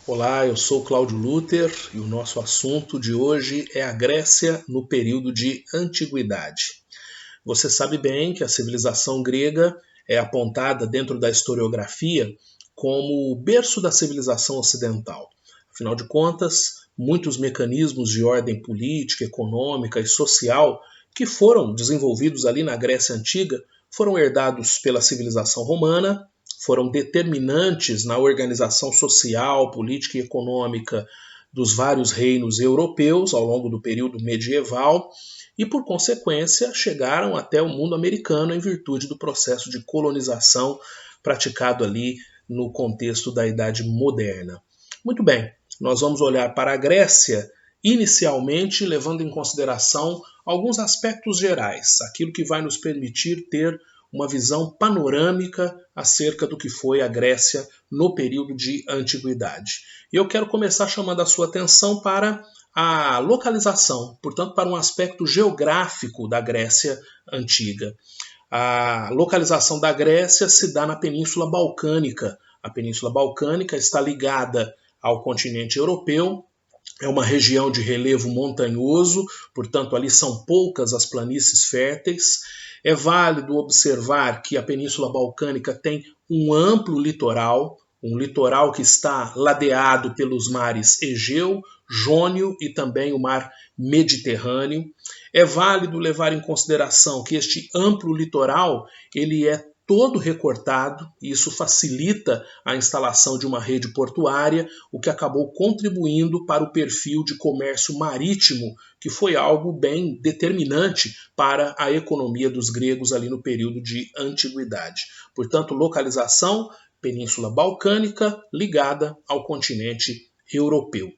Olá, eu sou Cláudio Lúter e o nosso assunto de hoje é a Grécia no período de Antiguidade. Você sabe bem que a civilização grega é apontada dentro da historiografia como o berço da civilização ocidental. Afinal de contas, muitos mecanismos de ordem política, econômica e social que foram desenvolvidos ali na Grécia Antiga foram herdados pela civilização romana, foram determinantes na organização social, política e econômica dos vários reinos europeus ao longo do período medieval e, por consequência, chegaram até o mundo americano em virtude do processo de colonização praticado ali no contexto da Idade Moderna. Muito bem, nós vamos olhar para a Grécia inicialmente levando em consideração alguns aspectos gerais, aquilo que vai nos permitir ter uma visão panorâmica acerca do que foi a Grécia no período de Antiguidade. E eu quero começar chamando a sua atenção para a localização, portanto, para um aspecto geográfico da Grécia Antiga. A localização da Grécia se dá na Península Balcânica. A Península Balcânica está ligada ao continente europeu, é uma região de relevo montanhoso, portanto ali são poucas as planícies férteis. É válido observar que a Península Balcânica tem um amplo litoral, um litoral que está ladeado pelos mares Egeu, Jônio e também o mar Mediterrâneo. É válido levar em consideração que este amplo litoral ele é todo recortado, e isso facilita a instalação de uma rede portuária, o que acabou contribuindo para o perfil de comércio marítimo, que foi algo bem determinante para a economia dos gregos ali no período de Antiguidade. Portanto, localização, Península Balcânica, ligada ao continente europeu.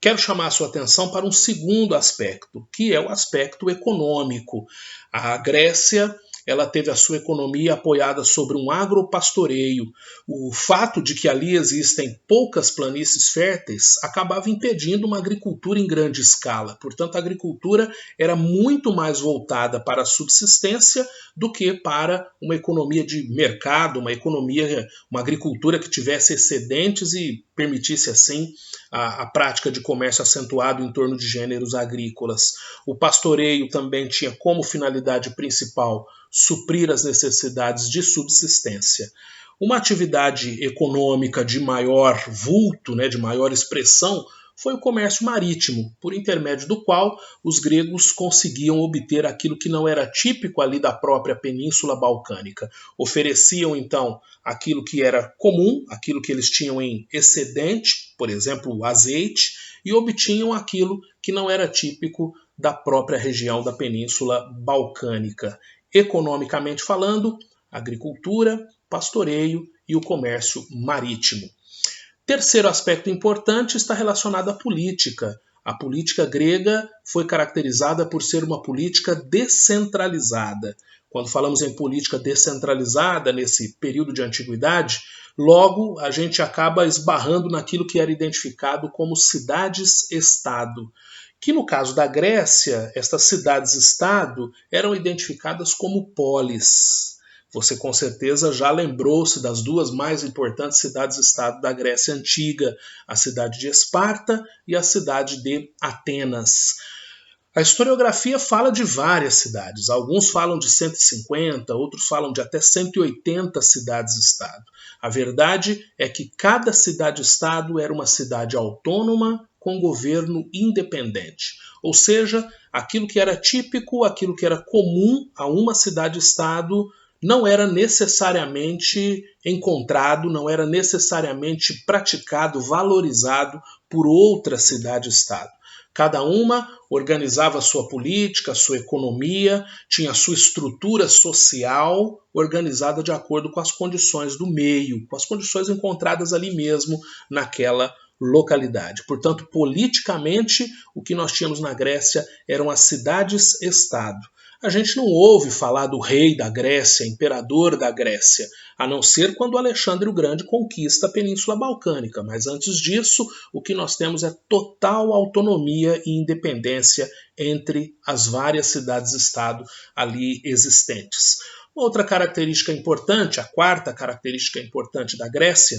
Quero chamar a sua atenção para um segundo aspecto, que é o aspecto econômico. A Grécia ela teve a sua economia apoiada sobre um agropastoreio. O fato de que ali existem poucas planícies férteis acabava impedindo uma agricultura em grande escala. Portanto, a agricultura era muito mais voltada para a subsistência do que para uma economia de mercado, uma agricultura que tivesse excedentes e permitisse assim a prática de comércio acentuado em torno de gêneros agrícolas. O pastoreio também tinha como finalidade principal suprir as necessidades de subsistência. Uma atividade econômica de maior vulto, de maior expressão, foi o comércio marítimo, por intermédio do qual os gregos conseguiam obter aquilo que não era típico ali da própria Península Balcânica. Ofereciam, então, aquilo que era comum, aquilo que eles tinham em excedente, por exemplo, o azeite, e obtinham aquilo que não era típico da própria região da Península Balcânica. Economicamente falando, agricultura, pastoreio e o comércio marítimo. Terceiro aspecto importante está relacionado à política. A política grega foi caracterizada por ser uma política descentralizada. Quando falamos em política descentralizada nesse período de antiguidade, logo a gente acaba esbarrando naquilo que era identificado como cidades-estado, que no caso da Grécia, estas cidades-estado eram identificadas como polis. Você com certeza já lembrou-se das duas mais importantes cidades-estado da Grécia Antiga, a cidade de Esparta e a cidade de Atenas. A historiografia fala de várias cidades, alguns falam de 150, outros falam de até 180 cidades-estado. A verdade é que cada cidade-estado era uma cidade autônoma com governo independente. Ou seja, aquilo que era típico, aquilo que era comum a uma cidade-estado não era necessariamente encontrado, não era necessariamente praticado, valorizado por outra cidade-estado. Cada uma organizava a sua política, a sua economia, tinha a sua estrutura social organizada de acordo com as condições do meio, com as condições encontradas ali mesmo naquela localidade. Portanto, politicamente, o que nós tínhamos na Grécia eram as cidades-estado. A gente não ouve falar do rei da Grécia, imperador da Grécia, a não ser quando Alexandre o Grande conquista a Península Balcânica, mas antes disso, o que nós temos é total autonomia e independência entre as várias cidades-estado ali existentes. Outra característica importante, a quarta característica importante da Grécia,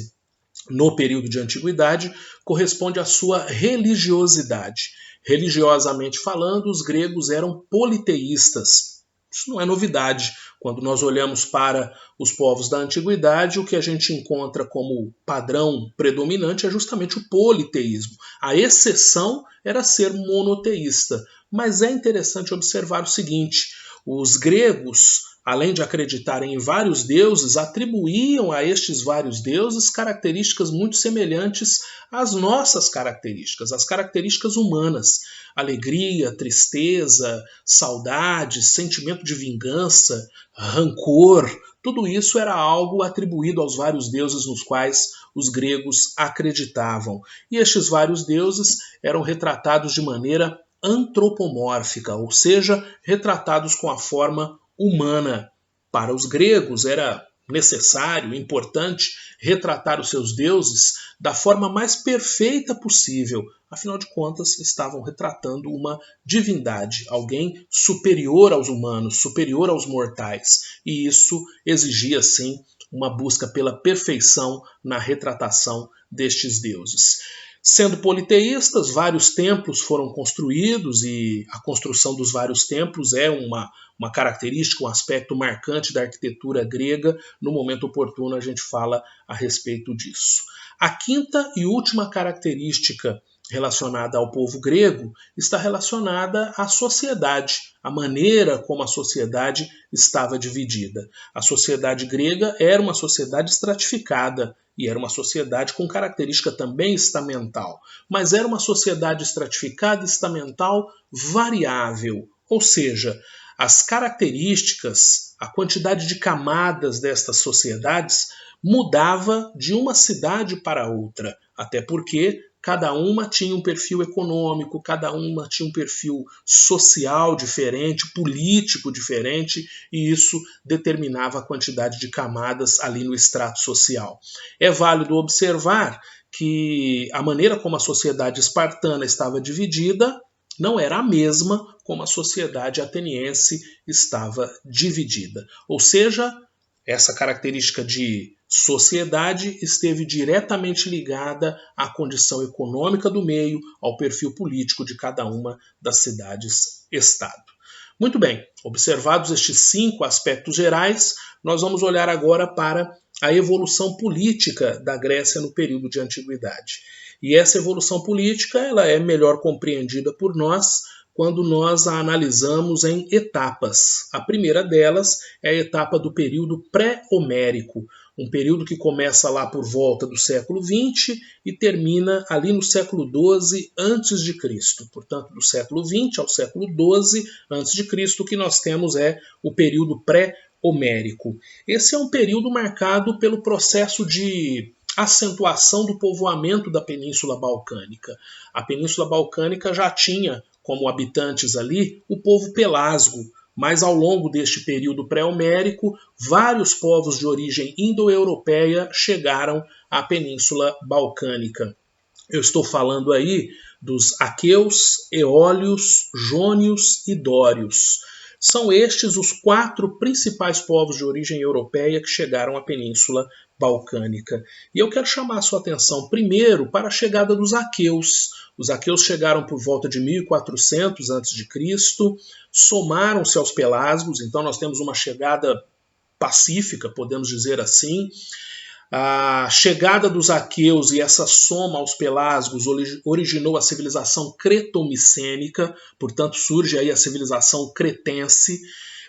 no período de antiguidade corresponde à sua religiosidade. Religiosamente falando, os gregos eram politeístas. Isso não é novidade. Quando nós olhamos para os povos da antiguidade, o que a gente encontra como padrão predominante é justamente o politeísmo. A exceção era ser monoteísta. Mas é interessante observar o seguinte: os gregos, além de acreditarem em vários deuses, atribuíam a estes vários deuses características muito semelhantes às nossas características, às características humanas. Alegria, tristeza, saudade, sentimento de vingança, rancor, tudo isso era algo atribuído aos vários deuses nos quais os gregos acreditavam. E estes vários deuses eram retratados de maneira antropomórfica, ou seja, retratados com a forma humana. Para os gregos era necessário, importante, retratar os seus deuses da forma mais perfeita possível. Afinal de contas, estavam retratando uma divindade, alguém superior aos humanos, superior aos mortais. E isso exigia, sim, uma busca pela perfeição na retratação destes deuses. Sendo politeístas, vários templos foram construídos e a construção dos vários templos é uma característica, um aspecto marcante da arquitetura grega. No momento oportuno a gente fala a respeito disso. A quinta e última característica relacionada ao povo grego está relacionada à sociedade, a maneira como a sociedade estava dividida. A sociedade grega era uma sociedade estratificada e era uma sociedade com característica também estamental, mas era uma sociedade estratificada, estamental, variável, ou seja, as características, a quantidade de camadas destas sociedades mudava de uma cidade para outra, até porque cada uma tinha um perfil econômico, cada uma tinha um perfil social diferente, político diferente, e isso determinava a quantidade de camadas ali no extrato social. É válido observar que a maneira como a sociedade espartana estava dividida não era a mesma como a sociedade ateniense estava dividida. Ou seja, essa característica de sociedade esteve diretamente ligada à condição econômica do meio, ao perfil político de cada uma das cidades-estado. Muito bem, observados estes 5 aspectos gerais, nós vamos olhar agora para a evolução política da Grécia no período de antiguidade. E essa evolução política ela é melhor compreendida por nós quando nós a analisamos em etapas. A primeira delas é a etapa do período pré-homérico, um período que começa lá por volta do século XX e termina ali no século XII a.C. Portanto, do século XX ao século XII a.C., o que nós temos é o período pré-homérico. Esse é um período marcado pelo processo de acentuação do povoamento da Península Balcânica. A Península Balcânica já tinha como habitantes ali o povo pelasgo, mas ao longo deste período pré-homérico, vários povos de origem indo-europeia chegaram à Península Balcânica. Eu estou falando aí dos aqueus, eólios, jônios e dórios. São estes os 4 principais povos de origem europeia que chegaram à Península Balcânica. E eu quero chamar a sua atenção primeiro para a chegada dos aqueus. Os aqueus chegaram por volta de 1400 a.C., somaram-se aos pelasgos, então nós temos uma chegada pacífica, podemos dizer assim. A chegada dos aqueus e essa soma aos pelasgos originou a civilização cretomicênica, portanto surge aí a civilização cretense,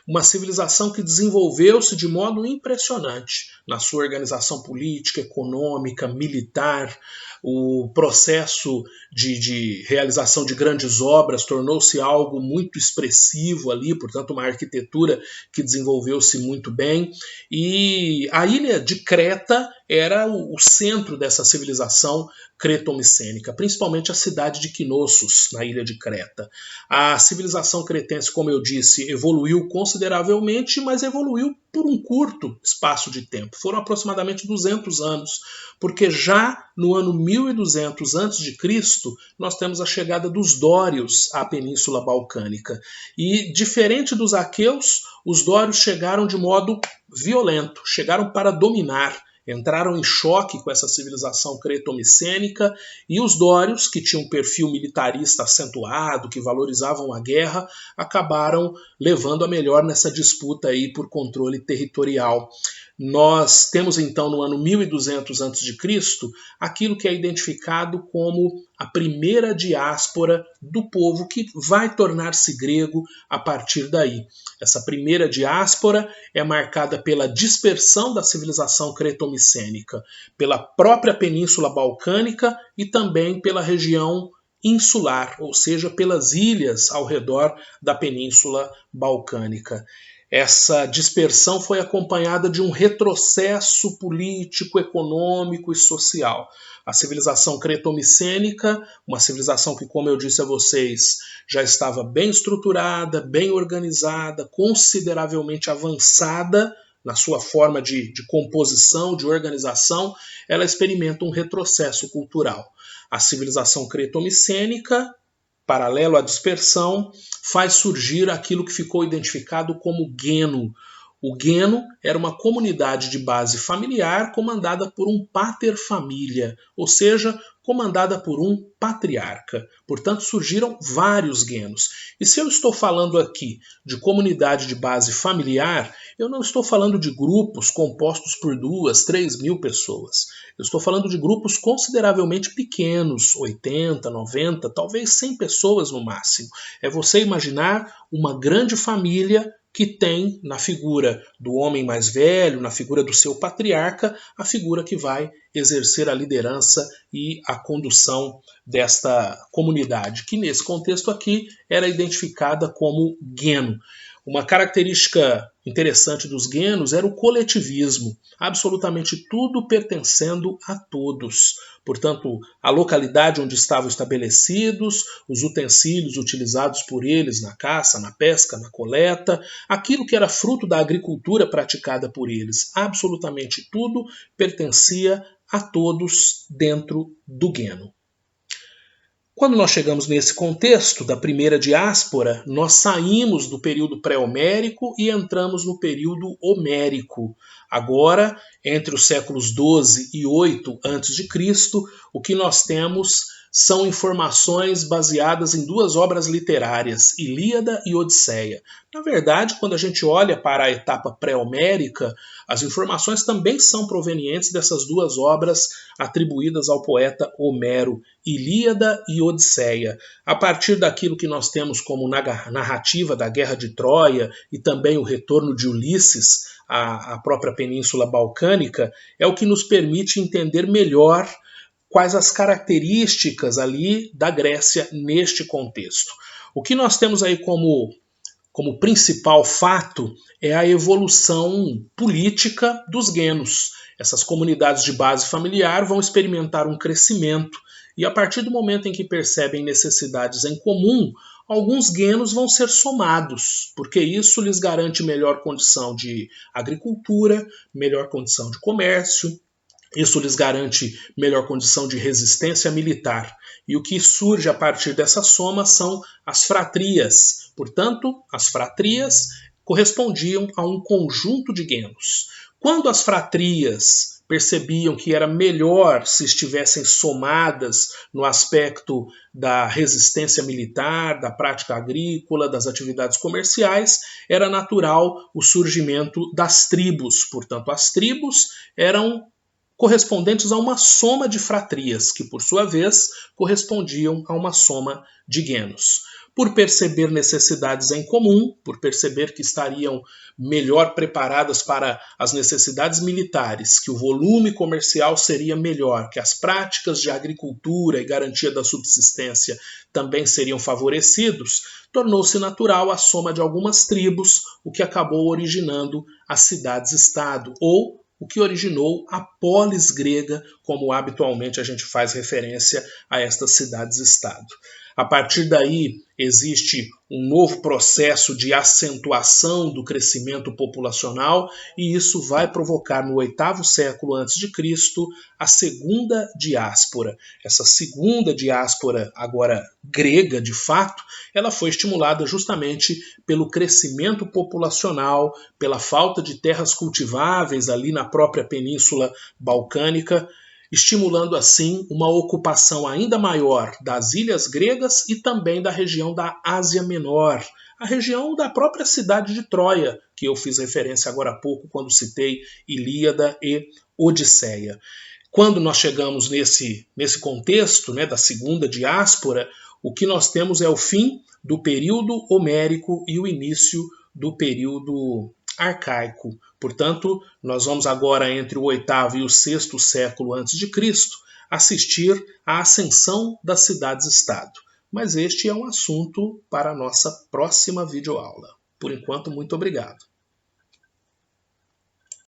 uma civilização que desenvolveu-se de modo impressionante na sua organização política, econômica, militar. O processo de realização de grandes obras tornou-se algo muito expressivo ali, portanto uma arquitetura que desenvolveu-se muito bem. E a ilha de Creta era o centro dessa civilização cretomicênica, principalmente a cidade de Knossos, na ilha de Creta. A civilização cretense, como eu disse, evoluiu consideravelmente, mas evoluiu por um curto espaço de tempo. Foram aproximadamente 200 anos, porque já no ano 1200 a.C., nós temos a chegada dos dórios à Península Balcânica. E, diferente dos aqueus, os dórios chegaram de modo violento, chegaram para dominar. entraram em choque com essa civilização creto-micênica, e os dórios, que tinham um perfil militarista acentuado, que valorizavam a guerra, acabaram levando a melhor nessa disputa aí por controle territorial. Nós temos então no ano 1200 a.C. aquilo que é identificado como a primeira diáspora do povo que vai tornar-se grego a partir daí. Essa primeira diáspora é marcada pela dispersão da civilização creto-micênica, pela própria Península Balcânica e também pela região insular, ou seja, pelas ilhas ao redor da Península Balcânica. Essa dispersão foi acompanhada de um retrocesso político, econômico e social. A civilização creto-micênica, uma civilização que, como eu disse a vocês, já estava bem estruturada, bem organizada, consideravelmente avançada na sua forma de composição, de organização, ela experimenta um retrocesso cultural. A civilização creto-micênica, paralelo à dispersão, faz surgir aquilo que ficou identificado como Geno. O Geno era uma comunidade de base familiar comandada por um pater familia, ou seja, comandada por um patriarca. Portanto, surgiram vários Genos. E se eu estou falando aqui de comunidade de base familiar, eu não estou falando de grupos compostos por 2, 3 mil pessoas. Eu estou falando de grupos consideravelmente pequenos, 80, 90, talvez 100 pessoas no máximo. É você imaginar uma grande família que tem na figura do homem mais velho, na figura do seu patriarca, a figura que vai exercer a liderança e a condução desta comunidade, que nesse contexto aqui era identificada como Geno. Uma característica interessante dos Genos era o coletivismo, absolutamente tudo pertencendo a todos. Portanto, a localidade onde estavam estabelecidos, os utensílios utilizados por eles na caça, na pesca, na coleta, aquilo que era fruto da agricultura praticada por eles, absolutamente tudo pertencia a todos dentro do Geno. Quando nós chegamos nesse contexto da primeira diáspora, nós saímos do período pré-homérico e entramos no período homérico. Agora, entre os séculos 12 e 8 a.C., o que nós temos são informações baseadas em 2 obras literárias, Ilíada e Odisseia. Na verdade, quando a gente olha para a etapa pré-homérica, as informações também são provenientes dessas 2 obras atribuídas ao poeta Homero, Ilíada e Odisseia. A partir daquilo que nós temos como narrativa da Guerra de Troia e também o retorno de Ulisses à própria Península Balcânica, é o que nos permite entender melhor quais as características ali da Grécia neste contexto. O que nós temos aí como principal fato é a evolução política dos Genos. Essas comunidades de base familiar vão experimentar um crescimento e a partir do momento em que percebem necessidades em comum, alguns Genos vão ser somados, porque isso lhes garante melhor condição de agricultura, melhor condição de comércio, isso lhes garante melhor condição de resistência militar. E o que surge a partir dessa soma são as fratrias. Portanto, as fratrias correspondiam a um conjunto de Genos. Quando as fratrias percebiam que era melhor se estivessem somadas no aspecto da resistência militar, da prática agrícola, das atividades comerciais, era natural o surgimento das tribos. Portanto, as tribos eram correspondentes a uma soma de fratrias, que por sua vez correspondiam a uma soma de Genos. Por perceber necessidades em comum, por perceber que estariam melhor preparadas para as necessidades militares, que o volume comercial seria melhor, que as práticas de agricultura e garantia da subsistência também seriam favorecidos, tornou-se natural a soma de algumas tribos, o que acabou originando as cidades-estado, ou o que originou a polis grega, como habitualmente a gente faz referência a estas cidades-estado. A partir daí, existe um novo processo de acentuação do crescimento populacional e isso vai provocar no 8º século a.C. a segunda diáspora. Essa segunda diáspora, agora grega de fato, ela foi estimulada justamente pelo crescimento populacional, pela falta de terras cultiváveis ali na própria Península Balcânica, estimulando assim uma ocupação ainda maior das ilhas gregas e também da região da Ásia Menor, a região da própria cidade de Troia, que eu fiz referência agora há pouco quando citei Ilíada e Odisseia. Quando nós chegamos nesse contexto, da segunda diáspora, o que nós temos é o fim do período homérico e o início do período arcaico. Portanto, nós vamos agora entre o 8º e o 6º século a.C. assistir à ascensão das cidades-estado. Mas este é um assunto para a nossa próxima videoaula. Por enquanto, muito obrigado.